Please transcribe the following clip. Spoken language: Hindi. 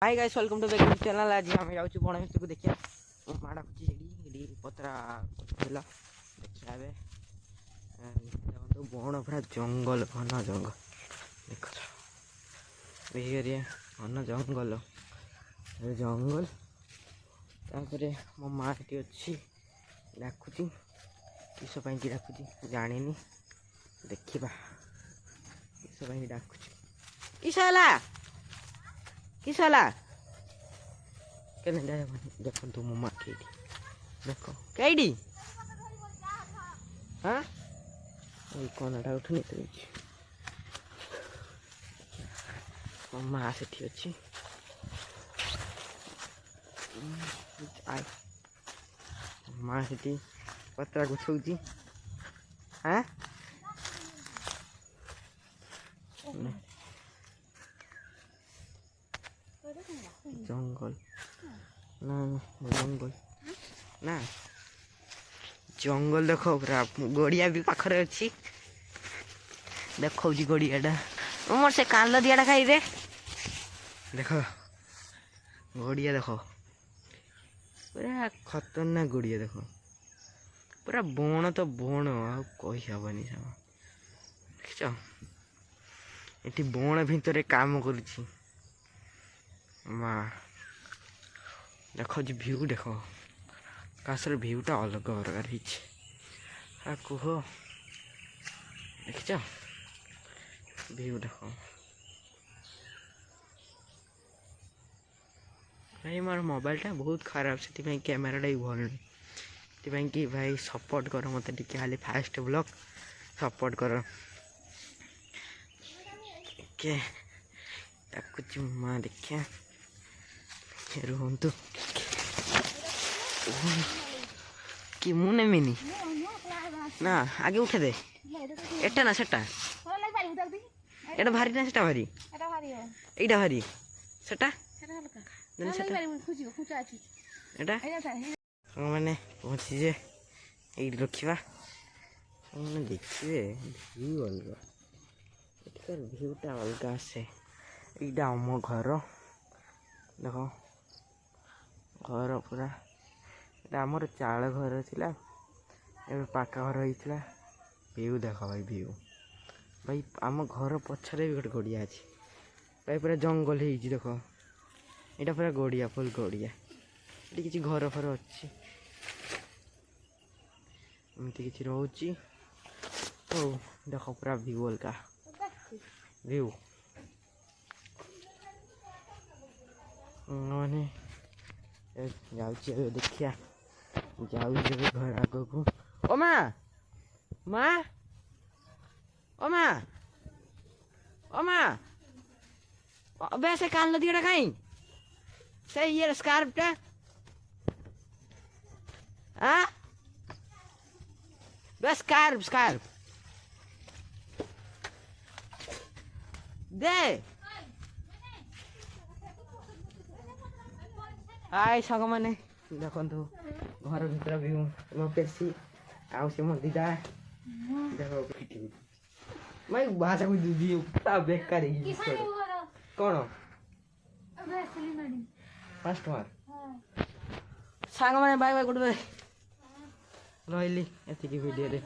Hi guys welcome to back to channel. आज हम जाउछु बण भितर को देखिया माडा कुची हेडी पतरा देला देखिया बे तो बण पूरा जंगल घन जंगल देखो एरिया घन जंगल जंगल तापरे मो माँ टी अच्छी डाकुची किस ପାଇଁ କି डाकुची जानिनी देखिबा किस ପାଇଁ डाकुची किसला किसला देखो तुम मम्मा केडी देखो केडी हाँ कनाटा उठनी तो मम्मा से अच्छी आय माँ से पत्रा गुछौची हाँ जंगल ना जंगल ना जंगल देखो पूरा गड़िया भी पाखरे अच्छी देखो गड़ियाटा मोर से कान दियाटा खाई रे देखो गड़िया देखो पूरा खतरनाक गड़िया देखो पूरा बण तो बण आ कही हेनी देख ये बण भितर काम करुच्छी माँ देखो जी भ्यू देखो काशर भ्यूटा अलग प्रकार है कह देख भ्यू देखो भाई मोर मोबाइलटा बहुत खराब से कैमेराटा भी भल नहीं कि भाई सपोर्ट कर मत खाली फास्ट ब्लॉग सपोर्ट कर के कुछ माँ देखिया रुहतु कि मुने मिनी ना आगे उठे दे एटा ना सेटा एटा भारी ना सेटा भारी एटा भारी सेटा एटा माने पहुँची जे ये रखा मैंने देखिए भ्यू अलग एटार भ्यूटा अलग आसे यहाँ आम घर देख घर पूरा आमर चाल घर थिला ए पाका घर होता भ्यू देख भाई भ्यू भाई आम घर पछरे भी गोटे गड़िया अच्छी भाई पूरा जंगल हो देख यहाँ पूरा गड़िया फुल गड़िया ये किसी घर फर अच्छी एमती किसी रोची तो देख पूरा भ्यू अलग भ्यू मैंने जाऊँ देखिया जाऊँ घर आग को ओ माँ माँ ओ माँ ओ माँ अबे से कान दिएटा कहीं से ये स्कार्फटा हाँ बस स्कार्फ स्कार्फ दे हाय साग मैंने देखु घर भर भी मो पेशी आसी मो दीदा देख मैं भाषा को दी बेकार कौन फास्ट मार सांग मैंने बाय बाय गुड बाय रही एति वीडियो रे।